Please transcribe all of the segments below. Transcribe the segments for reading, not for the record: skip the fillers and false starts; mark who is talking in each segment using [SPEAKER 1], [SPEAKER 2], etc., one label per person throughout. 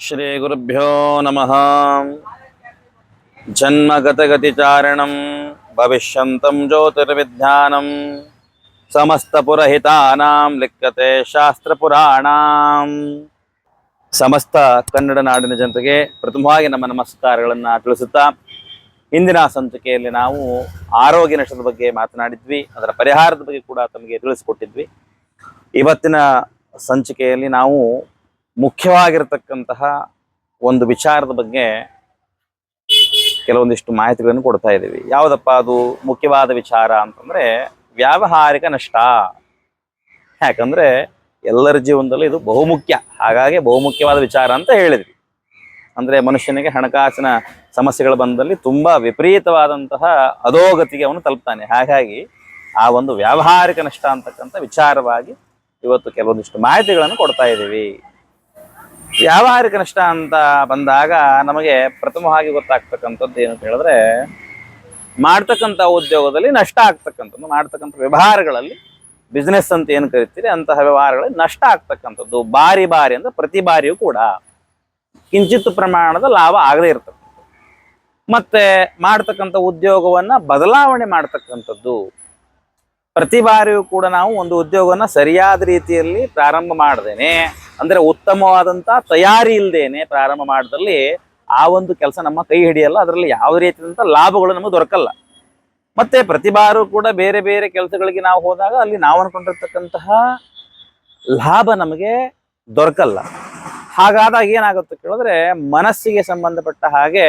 [SPEAKER 1] ಶ್ರೀ ಗುರುಭ್ಯೋ ನಮಃ. ಜನ್ಮಗತಗತಿಚಾರಣಂ ಭವಿಷ್ಯಂತಂ ಜ್ಯೋತಿರ್ವಿಜ್ಞಾನಂ ಸಮಸ್ತಪುರಹಿತಾನಾಂ ಲಿಖ್ಯತೆ ಶಾಸ್ತ್ರಪುರಾಣಾಂ. ಸಮಸ್ತ ಕನ್ನಡ ನಾಡಿನ ಜನತೆಗೆ ಪ್ರಥಮವಾಗಿ ನಮ್ಮ ನಮಸ್ಕಾರಗಳನ್ನು ತಿಳಿಸುತ್ತಾ, ಇಂದಿನ ಸಂಚಿಕೆಯಲ್ಲಿ ನಾವು ಆರೋಗ್ಯ ನಷ್ಟದ ಬಗ್ಗೆ ಮಾತನಾಡಿದ್ವಿ, ಅದರ ಪರಿಹಾರದ ಬಗ್ಗೆ ಕೂಡ ತಮಗೆ ತಿಳಿಸಿಕೊಟ್ಟಿದ್ವಿ. ಇವತ್ತಿನ ಸಂಚಿಕೆಯಲ್ಲಿ ನಾವು ಮುಖ್ಯವಾಗಿರತಕ್ಕಂತಹ ಒಂದು ವಿಚಾರದ ಬಗ್ಗೆ ಕೆಲವೊಂದಿಷ್ಟು ಮಾಹಿತಿಗಳನ್ನು ಕೊಡ್ತಾ ಇದ್ದೀವಿ. ಯಾವುದಪ್ಪ ಅದು ಮುಖ್ಯವಾದ ವಿಚಾರ ಅಂತಂದ್ರೆ ವ್ಯಾವಹಾರಿಕ ನಷ್ಟ. ಯಾಕಂದ್ರೆ ಎಲ್ಲರ ಜೀವನದಲ್ಲಿ ಇದು ಬಹುಮುಖ್ಯ, ಹಾಗಾಗಿ ಬಹುಮುಖ್ಯವಾದ ವಿಚಾರ ಅಂತ ಹೇಳಿದ್ವಿ. ಅಂದ್ರೆ ಮನುಷ್ಯನಿಗೆ ಹಣಕಾಸಿನ ಸಮಸ್ಯೆಗಳು ಬಂದಲ್ಲಿ ತುಂಬಾ ವಿಪರೀತವಾದಂತಹ ಅಧೋಗತಿಗೆ ಅವನು ತಲುಪ್ತಾನೆ. ಹಾಗಾಗಿ ಆ ಒಂದು ವ್ಯಾವಹಾರಿಕ ನಷ್ಟ ಅಂತಕ್ಕಂಥ ವಿಚಾರವಾಗಿ ಇವತ್ತು ಕೆಲವೊಂದಿಷ್ಟು ಮಾಹಿತಿಗಳನ್ನು ಕೊಡ್ತಾ ಇದ್ದೀವಿ. ವ್ಯಾವಹಾರಿಕ ನಷ್ಟ ಅಂತ ಬಂದಾಗ ನಮಗೆ ಪ್ರಥಮವಾಗಿ ಗೊತ್ತಾಗ್ತಕ್ಕಂಥದ್ದು ಏನು ಹೇಳಿದ್ರೆ, ಮಾಡ್ತಕ್ಕಂಥ ಉದ್ಯೋಗದಲ್ಲಿ ನಷ್ಟ ಆಗ್ತಕ್ಕಂಥದ್ದು, ಮಾಡ್ತಕ್ಕಂಥ ವ್ಯವಹಾರಗಳಲ್ಲಿ ಬಿಸ್ನೆಸ್ ಅಂತ ಏನು ಕರಿತೀರಿ ಅಂತಹ ವ್ಯವಹಾರಗಳಲ್ಲಿ ನಷ್ಟ ಆಗ್ತಕ್ಕಂಥದ್ದು ಬಾರಿ ಬಾರಿ ಅಂದ್ರೆ ಪ್ರತಿ ಬಾರಿಯೂ ಕೂಡ ಕಿಂಚಿತ್ ಪ್ರಮಾಣದ ಲಾಭ ಆಗದೇ ಇರ್ತಕ್ಕಂಥದ್ದು. ಮತ್ತೆ ಮಾಡ್ತಕ್ಕಂಥ ಉದ್ಯೋಗವನ್ನ ಬದಲಾವಣೆ ಮಾಡ್ತಕ್ಕಂಥದ್ದು. ಪ್ರತಿ ಬಾರಿಯೂ ಕೂಡ ನಾವು ಒಂದು ಉದ್ಯೋಗವನ್ನ ಸರಿಯಾದ ರೀತಿಯಲ್ಲಿ ಪ್ರಾರಂಭ ಮಾಡದೇನೆ, ಅಂದ್ರೆ ಉತ್ತಮವಾದಂತ ತಯಾರಿ ಇಲ್ಲದೇನೆ ಪ್ರಾರಂಭ ಮಾಡಿದಲ್ಲಿ ಆ ಒಂದು ಕೆಲಸ ನಮ್ಮ ಕೈ ಹಿಡಿಯಲ್ಲ, ಅದರಲ್ಲಿ ಯಾವ ರೀತಿಯಾದಂಥ ಲಾಭಗಳು ನಮಗೆ ದೊರಕಲ್ಲ. ಮತ್ತೆ ಪ್ರತಿ ಬಾರು ಕೂಡ ಬೇರೆ ಬೇರೆ ಕೆಲಸಗಳಿಗೆ ನಾವು ಹೋದಾಗ ಅಲ್ಲಿ ನಾವು ಅನ್ಕೊಂಡಿರ್ತಕ್ಕಂತಹ ಲಾಭ ನಮಗೆ ದೊರಕಲ್ಲ. ಹಾಗಾದಾಗ ಏನಾಗುತ್ತೆ ಕೇಳಿದ್ರೆ, ಮನಸ್ಸಿಗೆ ಸಂಬಂಧಪಟ್ಟ ಹಾಗೆ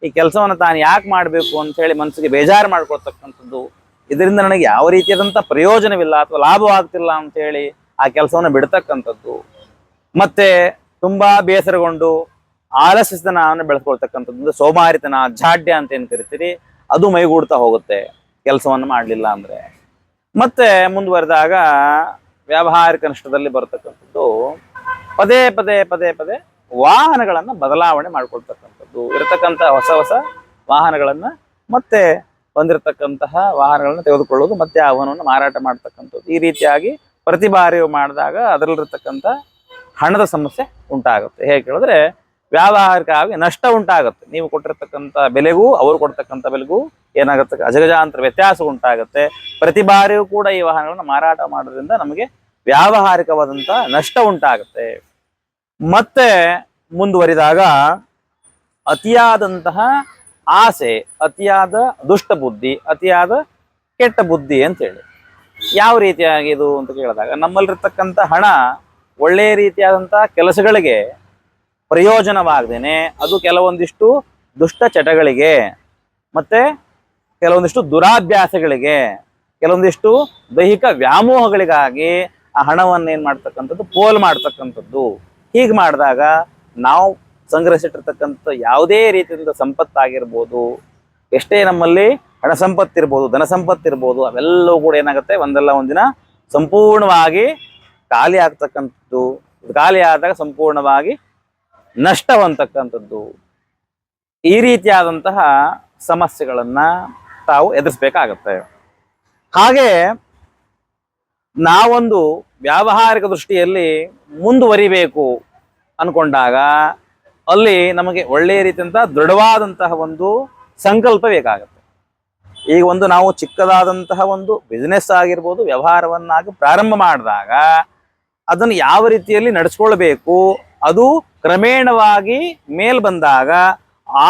[SPEAKER 1] ಈ ಕೆಲಸವನ್ನು ತಾನು ಯಾಕೆ ಮಾಡಬೇಕು ಅಂತ ಹೇಳಿ ಮನಸ್ಸಿಗೆ ಬೇಜಾರು ಮಾಡ್ಕೊಳ್ತಕ್ಕಂಥದ್ದು, ಇದರಿಂದ ನನಗೆ ಯಾವ ರೀತಿಯಾದಂಥ ಪ್ರಯೋಜನವಿಲ್ಲ ಅಥವಾ ಲಾಭವಾಗ್ತಿಲ್ಲ ಅಂತ ಹೇಳಿ ಆ ಕೆಲಸವನ್ನು ಬಿಡ್ತಕ್ಕಂಥದ್ದು, ಮತ್ತೆ ತುಂಬಾ ಬೇಸರಗೊಂಡು ಆಲಸ್ಯತನವನ್ನು ಬೆಳೆಸ್ಕೊಳ್ತಕ್ಕಂಥದ್ದು, ಸೋಮಾರಿತನ, ಜಾಡ್ಯ ಅಂತ ಏನು ಕರಿತೀರಿ ಅದು ಮೈಗೂಡ್ತಾ ಹೋಗುತ್ತೆ ಕೆಲಸವನ್ನು ಮಾಡಲಿಲ್ಲ ಅಂದ್ರೆ. ಮತ್ತೆ ಮುಂದುವರೆದಾಗ ವ್ಯಾವಹಾರಿಕ ನಷ್ಟದಲ್ಲಿ ಬರತಕ್ಕಂಥದ್ದು ಪದೇ ಪದೇ ಪದೇ ಪದೇ ವಾಹನಗಳನ್ನು ಬದಲಾವಣೆ ಮಾಡ್ಕೊಳ್ತಕ್ಕಂಥದ್ದು, ಇರತಕ್ಕಂಥ ಹೊಸ ಹೊಸ ವಾಹನಗಳನ್ನ ಮತ್ತೆ ಬಂದಿರತಕ್ಕಂತಹ ವಾಹನಗಳನ್ನು ತೆಗೆದುಕೊಳ್ಳೋದು, ಮತ್ತೆ ಆ ವಾಹನವನ್ನು ಮಾರಾಟ ಮಾಡ್ತಕ್ಕಂಥದ್ದು. ಈ ರೀತಿಯಾಗಿ ಪ್ರತಿ ಬಾರಿಯೂ ಮಾಡಿದಾಗ ಅದರಲ್ಲಿರ್ತಕ್ಕಂಥ ಹಣದ ಸಮಸ್ಯೆ ಉಂಟಾಗುತ್ತೆ. ಹೇಗೆ ಕೇಳಿದ್ರೆ, ವ್ಯಾವಹಾರಿಕವಾಗಿ ನಷ್ಟ ಉಂಟಾಗುತ್ತೆ. ನೀವು ಕೊಟ್ಟಿರ್ತಕ್ಕಂಥ ಬೆಲೆಗೂ ಅವರು ಕೊಡ್ತಕ್ಕಂಥ ಬೆಲೆಗೂ ಏನಾಗುತ್ತೆ, ಅಜಗಜಾಂತರ ವ್ಯತ್ಯಾಸ ಉಂಟಾಗುತ್ತೆ. ಪ್ರತಿ ಬಾರಿಯೂ ಕೂಡ ಈ ವಾಹನಗಳನ್ನು ಮಾರಾಟ ಮಾಡೋದ್ರಿಂದ ನಮಗೆ ವ್ಯಾವಹಾರಿಕವಾದಂಥ ನಷ್ಟ ಉಂಟಾಗುತ್ತೆ. ಮತ್ತೆ ಮುಂದುವರಿದಾಗ ಅತಿಯಾದಂತಹ ಆಸೆ, ಅತಿಯಾದ ದುಷ್ಟ ಬುದ್ಧಿ, ಅತಿಯಾದ ಕೆಟ್ಟ ಬುದ್ಧಿ ಅಂತೇಳಿ. ಯಾವ ರೀತಿಯಾಗಿ ಇದು ಅಂತ ಕೇಳಿದಾಗ, ನಮ್ಮಲ್ಲಿರ್ತಕ್ಕಂಥ ಹಣ ಒಳ್ಳೆಯ ರೀತಿಯಾದಂತಹ ಕೆಲಸಗಳಿಗೆ ಪ್ರಯೋಜನವಾಗದೇನೆ ಅದು ಕೆಲವೊಂದಿಷ್ಟು ದುಷ್ಟ ಚಟಗಳಿಗೆ, ಮತ್ತೆ ಕೆಲವೊಂದಿಷ್ಟು ದುರಾಭ್ಯಾಸಗಳಿಗೆ, ಕೆಲವೊಂದಿಷ್ಟು ದೈಹಿಕ ವ್ಯಾಮೋಹಗಳಿಗಾಗಿ ಆ ಹಣವನ್ನು ಏನ್ ಮಾಡ್ತಕ್ಕಂಥದ್ದು, ಪೋಲ್ ಮಾಡ್ತಕ್ಕಂಥದ್ದು. ಹೀಗೆ ಮಾಡಿದಾಗ ನಾವು ಸಂಗ್ರಹಿಸಿಟ್ಟಿರ್ತಕ್ಕಂಥ ಯಾವುದೇ ರೀತಿಯಿಂದ ಸಂಪತ್ತಾಗಿರ್ಬೋದು, ಎಷ್ಟೇ ನಮ್ಮಲ್ಲಿ ಹಣ ಸಂಪತ್ತಿರ್ಬೋದು, ಧನ ಸಂಪತ್ತಿರ್ಬೋದು, ಅವೆಲ್ಲವೂ ಕೂಡ ಏನಾಗುತ್ತೆ, ಒಂದಲ್ಲ ಒಂದಿನ ಸಂಪೂರ್ಣವಾಗಿ ಖಾಲಿ ಆಗ್ತಕ್ಕಂಥದ್ದು. ಖಾಲಿ ಆದಾಗ ಸಂಪೂರ್ಣವಾಗಿ ನಷ್ಟವಂತಕ್ಕಂಥದ್ದು. ಈ ರೀತಿಯಾದಂತಹ ಸಮಸ್ಯೆಗಳನ್ನ ತಾವು ಎದುರಿಸ್ಬೇಕಾಗತ್ತೆ. ಹಾಗೆ ನಾವೊಂದು ವ್ಯಾವಹಾರಿಕ ದೃಷ್ಟಿಯಲ್ಲಿ ಮುಂದುವರಿಬೇಕು ಅನ್ಕೊಂಡಾಗ ಅಲ್ಲಿ ನಮಗೆ ಒಳ್ಳೆಯ ರೀತಿಯಂತಹ ದೃಢವಾದಂತಹ ಒಂದು ಸಂಕಲ್ಪ ಬೇಕಾಗುತ್ತೆ. ಈಗ ಒಂದು ನಾವು ಚಿಕ್ಕದಾದಂತಹ ಒಂದು ಬಿಸ್ನೆಸ್ ಆಗಿರ್ಬೋದು, ವ್ಯವಹಾರವನ್ನಾಗಿ ಪ್ರಾರಂಭ ಮಾಡಿದಾಗ ಅದನ್ನು ಯಾವ ರೀತಿಯಲ್ಲಿ ನಡೆಸ್ಕೊಳ್ಬೇಕು, ಅದು ಕ್ರಮೇಣವಾಗಿ ಮೇಲ್ ಬಂದಾಗ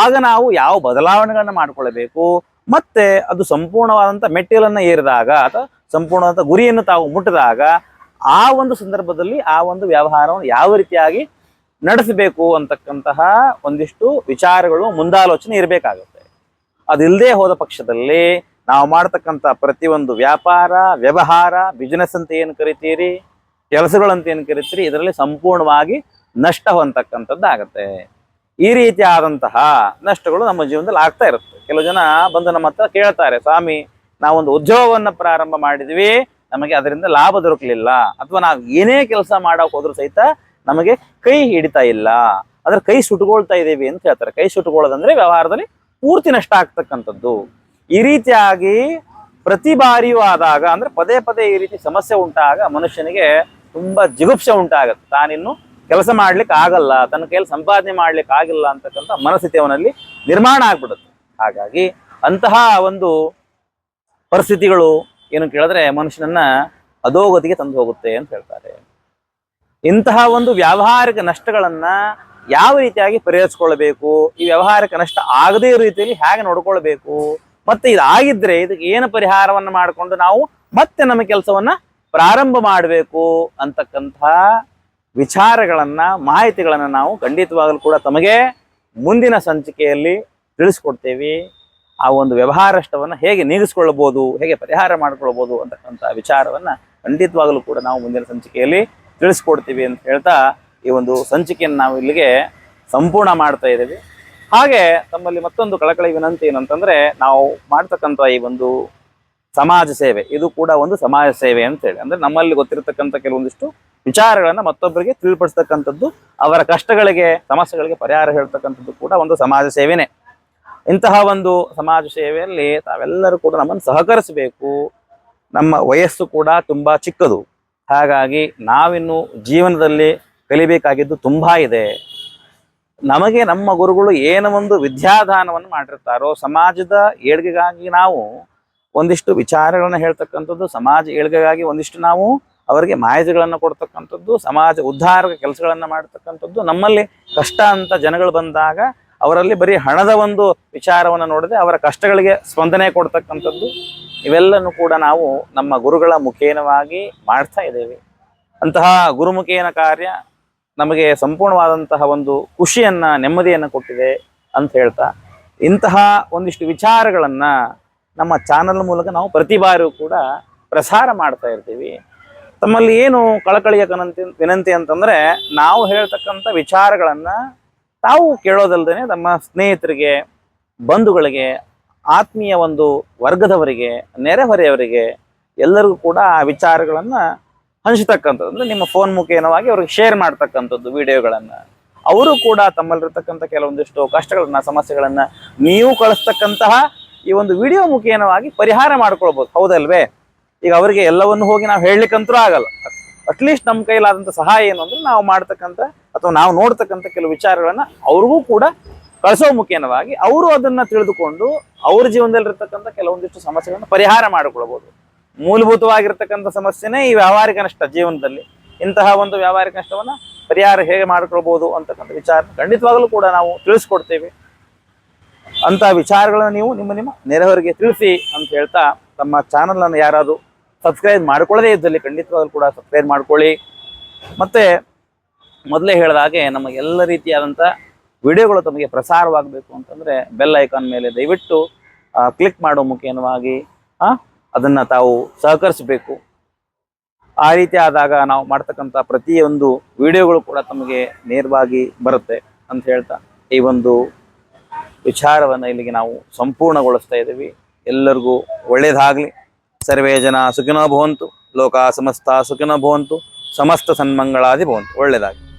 [SPEAKER 1] ಆಗ ನಾವು ಯಾವ ಬದಲಾವಣೆಗಳನ್ನ ಮಾಡ್ಕೊಳ್ಬೇಕು, ಮತ್ತೆ ಅದು ಸಂಪೂರ್ಣವಾದಂಥ ಮೆಟ್ಟಿಲನ್ನ ಏರಿದಾಗ ಅಥವಾ ಸಂಪೂರ್ಣವಾದಂಥ ಗುರಿಯನ್ನು ತಾವು ಮುಟ್ಟಿದಾಗ ಆ ಒಂದು ಸಂದರ್ಭದಲ್ಲಿ ಆ ಒಂದು ವ್ಯವಹಾರವನ್ನು ಯಾವ ರೀತಿಯಾಗಿ ನಡೆಸಬೇಕು ಅಂತಕ್ಕಂತಹ ಒಂದಿಷ್ಟು ವಿಚಾರಗಳು, ಮುಂದಾಲೋಚನೆ ಇರಬೇಕಾಗುತ್ತೆ. ಅದಿಲ್ಲದೆ ಹೋದ ಪಕ್ಷದಲ್ಲಿ ನಾವು ಮಾಡ್ತಕ್ಕಂಥ ಪ್ರತಿಯೊಂದು ವ್ಯಾಪಾರ, ವ್ಯವಹಾರ, ಬಿಸ್ನೆಸ್ ಅಂತ ಏನು ಕರಿತೀರಿ, ಕೆಲಸಗಳಂತ ಏನು ಕರಿತೀರಿ, ಇದರಲ್ಲಿ ಸಂಪೂರ್ಣವಾಗಿ ನಷ್ಟ ಹೊಂದತಕ್ಕಂಥದ್ದಾಗತ್ತೆ. ಈ ರೀತಿ ಆದಂತಹ ನಷ್ಟಗಳು ನಮ್ಮ ಜೀವನದಲ್ಲಿ ಆಗ್ತಾ ಇರುತ್ತೆ. ಕೆಲವು ಜನ ಬಂದು ನಮ್ಮ ಹತ್ರ ಕೇಳ್ತಾರೆ, ಸ್ವಾಮಿ ನಾವೊಂದು ಉದ್ಯೋಗವನ್ನ ಪ್ರಾರಂಭ ಮಾಡಿದ್ವಿ, ನಮಗೆ ಅದರಿಂದ ಲಾಭ ದೊರಕಲಿಲ್ಲ, ಅಥವಾ ನಾವು ಏನೇ ಕೆಲಸ ಮಾಡೋಕೆ ಹೋದ್ರೂ ಸಹಿತ ನಮಗೆ ಕೈ ಹಿಡಿತಾ ಇಲ್ಲ, ಅದ್ರ ಕೈ ಸುಟ್ಕೊಳ್ತಾ ಇದ್ದೀವಿ ಅಂತ ಹೇಳ್ತಾರೆ. ಕೈ ಸುಟ್ಕೊಳ್ಳೋದಂದ್ರೆ ವ್ಯವಹಾರದಲ್ಲಿ ಪೂರ್ತಿ ನಷ್ಟ ಆಗ್ತಕ್ಕಂಥದ್ದು. ಈ ರೀತಿಯಾಗಿ ಪ್ರತಿ ಬಾರಿಯೂ ಆದಾಗ, ಅಂದ್ರೆ ಪದೇ ಪದೇ ಈ ರೀತಿ ಸಮಸ್ಯೆ ಉಂಟಾಗ ಮನುಷ್ಯನಿಗೆ ತುಂಬಾ ಜಿಗುಪ್ಸೆ ಉಂಟಾಗತ್ತೆ. ತಾನಿನ್ನು ಕೆಲಸ ಮಾಡ್ಲಿಕ್ಕೆ ಆಗಲ್ಲ, ತನ್ನ ಕೈಯಲ್ಲಿ ಸಂಪಾದನೆ ಮಾಡ್ಲಿಕ್ಕೆ ಆಗಿಲ್ಲ ಅಂತಕ್ಕಂಥ ಮನಸ್ಥಿತಿ ಅವನಲ್ಲಿ ನಿರ್ಮಾಣ ಆಗ್ಬಿಡುತ್ತೆ. ಹಾಗಾಗಿ ಅಂತಹ ಒಂದು ಪರಿಸ್ಥಿತಿಗಳು ಏನು ಕೇಳಿದ್ರೆ ಮನುಷ್ಯನನ್ನ ಅಧೋಗತಿಗೆ ತಂದು ಹೋಗುತ್ತೆ ಅಂತ ಹೇಳ್ತಾರೆ. ಇಂತಹ ಒಂದು ವ್ಯಾವಹಾರಿಕ ನಷ್ಟಗಳನ್ನ ಯಾವ ರೀತಿಯಾಗಿ ಪರಿಹರಿಸ್ಕೊಳ್ಬೇಕು, ಈ ವ್ಯಾವಹಾರಿಕ ನಷ್ಟ ಆಗದೇ ಇರೋ ರೀತಿಯಲ್ಲಿ ಹೇಗೆ ನೋಡ್ಕೊಳ್ಬೇಕು, ಮತ್ತೆ ಇದಾಗಿದ್ರೆ ಇದಕ್ಕೆ ಏನು ಪರಿಹಾರವನ್ನ ಮಾಡಿಕೊಂಡು ನಾವು ಮತ್ತೆ ನಮ್ಮ ಕೆಲಸವನ್ನ ಪ್ರಾರಂಭ ಮಾಡಬೇಕು ಅಂತಕ್ಕಂಥ ವಿಚಾರಗಳನ್ನ, ಮಾಹಿತಿಗಳನ್ನ ನಾವು ಖಂಡಿತವಾಗಲೂ ಕೂಡ ತಮಗೆ ಮುಂದಿನ ಸಂಚಿಕೆಯಲ್ಲಿ ತಿಳಿಸ್ಕೊಡ್ತೇವೆ. ಆ ಒಂದು ವ್ಯವಹಾರ ನಷ್ಟವನ್ನ ಹೇಗೆ ನೀಗಿಸ್ಕೊಳ್ಬಹುದು, ಹೇಗೆ ಪರಿಹಾರ ಮಾಡ್ಕೊಳ್ಬಹುದು ಅಂತಕ್ಕಂಥ ವಿಚಾರವನ್ನ ಖಂಡಿತವಾಗಲೂ ಕೂಡ ನಾವು ಮುಂದಿನ ಸಂಚಿಕೆಯಲ್ಲಿ ತಿಳಿಸ್ಕೊಡ್ತೀವಿ ಅಂತ ಹೇಳ್ತಾ ಈ ಒಂದು ಸಂಚಿಕೆಯನ್ನು ನಾವು ಇಲ್ಲಿಗೆ ಸಂಪೂರ್ಣ ಮಾಡ್ತಾ ಇದ್ದೀವಿ. ಹಾಗೆ ತಮ್ಮಲ್ಲಿ ಮತ್ತೊಂದು ಕಳಕಳಿ ವಿನಂತಿ ಏನಂತಂದ್ರೆ, ನಾವು ಮಾಡ್ತಕ್ಕಂಥ ಈ ಒಂದು ಸಮಾಜ ಸೇವೆ ಇದು ಕೂಡ ಒಂದು ಸಮಾಜ ಸೇವೆ ಅಂತೇಳಿ, ಅಂದ್ರೆ ನಮ್ಮಲ್ಲಿ ಗೊತ್ತಿರತಕ್ಕಂಥ ಕೆಲವೊಂದಿಷ್ಟು ವಿಚಾರಗಳನ್ನ ಮತ್ತೊಬ್ಬರಿಗೆ ತಿಳಿಪಡಿಸ್ತಕ್ಕಂಥದ್ದು, ಅವರ ಕಷ್ಟಗಳಿಗೆ ಸಮಸ್ಯೆಗಳಿಗೆ ಪರಿಹಾರ ಹೇಳ್ತಕ್ಕಂಥದ್ದು ಕೂಡ ಒಂದು ಸಮಾಜ ಸೇವೆನೇ. ಇಂತಹ ಒಂದು ಸಮಾಜ ಸೇವೆಯಲ್ಲಿ ತಾವೆಲ್ಲರೂ ಕೂಡ ನಮ್ಮನ್ನು ಸಹಕರಿಸಬೇಕು. ನಮ್ಮ ವಯಸ್ಸು ಕೂಡ ತುಂಬಾ ಚಿಕ್ಕದು, ಹಾಗಾಗಿ ನಾವಿನ್ನು ಜೀವನದಲ್ಲಿ ಕಲಿಬೇಕಾಗಿದ್ದು ತುಂಬಾ ಇದೆ. ನಮಗೆ ನಮ್ಮ ಗುರುಗಳು ಏನೋ ಒಂದು ವಿದ್ಯಾದಾನವನ್ನು ಮಾಡಿರ್ತಾರೋ, ಸಮಾಜದ ಏಳ್ಗೆಗಾಗಿ ನಾವು ಒಂದಿಷ್ಟು ವಿಚಾರಗಳನ್ನ ಹೇಳ್ತಕ್ಕಂಥದ್ದು, ಸಮಾಜ ಏಳ್ಗೆಗಾಗಿ ಒಂದಿಷ್ಟು ನಾವು ಅವರಿಗೆ ಮಾಹಿತಿಗಳನ್ನು ಕೊಡ್ತಕ್ಕಂಥದ್ದು, ಸಮಾಜ ಉದ್ಧಾರಕ ಕೆಲಸಗಳನ್ನ ಮಾಡ್ತಕ್ಕಂಥದ್ದು, ನಮ್ಮಲ್ಲಿ ಕಷ್ಟ ಅಂತ ಜನಗಳು ಬಂದಾಗ ಅವರಲ್ಲಿ ಬರೀ ಹಣದ ಒಂದು ವಿಚಾರವನ್ನು ನೋಡದೆ ಅವರ ಕಷ್ಟಗಳಿಗೆ ಸ್ಪಂದನೆ ಕೊಡ್ತಕ್ಕಂಥದ್ದು, ಇವೆಲ್ಲನೂ ಕೂಡ ನಾವು ನಮ್ಮ ಗುರುಗಳ ಮುಖೇನವಾಗಿ ಮಾಡ್ತಾ ಇದ್ದೇವೆ. ಅಂತಹ ಗುರುಮುಖೇನ ಕಾರ್ಯ ನಮಗೆ ಸಂಪೂರ್ಣವಾದಂತಹ ಒಂದು ಖುಷಿಯನ್ನ, ನೆಮ್ಮದಿಯನ್ನು ಕೊಟ್ಟಿದೆ ಅಂತ ಹೇಳ್ತಾ, ಇಂತಹ ಒಂದಿಷ್ಟು ವಿಚಾರಗಳನ್ನ ನಮ್ಮ ಚಾನಲ್ ಮೂಲಕ ನಾವು ಪ್ರತಿ ಬಾರಿಯೂ ಕೂಡ ಪ್ರಸಾರ ಮಾಡ್ತಾ ಇರ್ತೀವಿ. ತಮ್ಮಲ್ಲಿ ಏನು ಕಳಕಳಿಯ ವಿನಂತಿ ಅಂತಂದ್ರೆ, ನಾವು ಹೇಳ್ತಕ್ಕಂಥ ವಿಚಾರಗಳನ್ನ ತಾವು ಕೇಳೋದಲ್ದೇನೆ ತಮ್ಮ ಸ್ನೇಹಿತರಿಗೆ, ಬಂಧುಗಳಿಗೆ, ಆತ್ಮೀಯ ಒಂದು ವರ್ಗದವರಿಗೆ, ನೆರೆಹೊರೆಯವರಿಗೆ ಎಲ್ಲರಿಗೂ ಕೂಡ ಆ ವಿಚಾರಗಳನ್ನ ಹಂಚತಕ್ಕಂಥದ್ದು, ಅಂದ್ರೆ ನಿಮ್ಮ ಫೋನ್ ಮುಖೇನವಾಗಿ ಅವ್ರಿಗೆ ಶೇರ್ ಮಾಡ್ತಕ್ಕಂಥದ್ದು ವಿಡಿಯೋಗಳನ್ನ. ಅವರು ಕೂಡ ತಮ್ಮಲ್ಲಿರ್ತಕ್ಕಂಥ ಕೆಲವೊಂದಿಷ್ಟು ಕಷ್ಟಗಳನ್ನ, ಸಮಸ್ಯೆಗಳನ್ನ ನೀವು ಕಳಿಸ್ತಕ್ಕಂತಹ ಈ ಒಂದು ವಿಡಿಯೋ ಮುಖೇನವಾಗಿ ಪರಿಹಾರ ಮಾಡ್ಕೊಳ್ಬಹುದು. ಹೌದಲ್ವೇ? ಈಗ ಅವರಿಗೆ ಎಲ್ಲವನ್ನು ಹೋಗಿ ನಾವು ಹೇಳಲಿಕ್ಕಂತೂ ಆಗಲ್ಲ. ಅಟ್ಲೀಸ್ಟ್ ನಮ್ಮ ಕೈಲಾದಂಥ ಸಹಾಯ ಏನು ಅಂದ್ರೆ, ನಾವು ಮಾಡ್ತಕ್ಕಂಥ ಅಥವಾ ನಾವು ನೋಡ್ತಕ್ಕಂಥ ಕೆಲವು ವಿಚಾರಗಳನ್ನ ಅವ್ರಿಗೂ ಕೂಡ ಕಳಿಸೋ ಮುಖೇನವಾಗಿ ಅವರು ಅದನ್ನ ತಿಳಿದುಕೊಂಡು ಅವ್ರ ಜೀವನದಲ್ಲಿರ್ತಕ್ಕಂಥ ಕೆಲವೊಂದಿಷ್ಟು ಸಮಸ್ಯೆಗಳನ್ನ ಪರಿಹಾರ ಮಾಡಿಕೊಳ್ಬಹುದು. ಮೂಲಭೂತವಾಗಿರ್ತಕ್ಕಂಥ ಸಮಸ್ಯೆನೇ ಈ ವ್ಯಾವಹಾರಿಕ ನಷ್ಟ. ಜೀವನದಲ್ಲಿ ಇಂತಹ ಒಂದು ವ್ಯಾವಹಾರಿಕ ನಷ್ಟವನ್ನ ಪರಿಹಾರ ಹೇಗೆ ಮಾಡ್ಕೊಳ್ಬಹುದು ಅಂತಕ್ಕಂಥ ವಿಚಾರ ಖಂಡಿತವಾಗಲೂ ಕೂಡ ನಾವು ತಿಳಿಸ್ಕೊಡ್ತೇವೆ. ಅಂತ ವಿಚಾರಗಳನ್ನ ನೀವು ನಿಮ್ಮ ನೆರೆಹೊರೆಗೆ ತಿಳಿಸಿ ಅಂತ ಹೇಳ್ತಾ, ತಮ್ಮ ಚಾನಲ್ ಅನ್ನು ಯಾರಾದರೂ ಸಬ್ಸ್ಕ್ರೈಬ್ ಮಾಡ್ಕೊಳ್ಳದೇ ಇದ್ದಲ್ಲಿ ಖಂಡಿತವಾಗಲೂ ಕೂಡ ಸಬ್ಸ್ಕ್ರೈಬ್ ಮಾಡ್ಕೊಳ್ಳಿ. ಮತ್ತೆ ಮೊದಲೇ ಹೇಳಿದ ಹಾಗೆ ನಮ್ಮ ಎಲ್ಲ ರೀತಿಯಾದಂಥ ವಿಡಿಯೋಗಳು ತಮಗೆ ಪ್ರಸಾರವಾಗಬೇಕು ಅಂತಂದ್ರೆ ಬೆಲ್ ಐಕಾನ್ ಮೇಲೆ ದಯವಿಟ್ಟು ಕ್ಲಿಕ್ ಮಾಡೋ ಮುಖೇನವಾಗಿ ಅದನ್ನ ತಾವು ಸಹಕರಿಸಬೇಕು. ಆ ರೀತಿ ಆದಾಗ ನಾವು ಮಾಡ್ತಕ್ಕಂಥ ಪ್ರತಿಯೊಂದು ವಿಡಿಯೋಗಳು ಕೂಡ ತಮಗೆ ನೇರವಾಗಿ ಬರುತ್ತೆ ಅಂತ ಹೇಳ್ತಾ ಈ ಒಂದು ವಿಚಾರವನ್ನು ಇಲ್ಲಿಗೆ ನಾವು ಸಂಪೂರ್ಣಗೊಳಿಸ್ತಾ ಇದ್ದೀವಿ. ಎಲ್ಲರಿಗೂ ಒಳ್ಳೇದಾಗಲಿ. ಸರ್ವೇ ಜನ ಸುಖಿನೋ ಭವಂತು, ಲೋಕ ಸಮಸ್ತ ಸುಖಿನೋ ಭವಂತು, ಸಮಸ್ತ ಸನ್ಮಂಗಳಾದಿ ಭವಂತು. ಒಳ್ಳೇದಾಗಲಿ.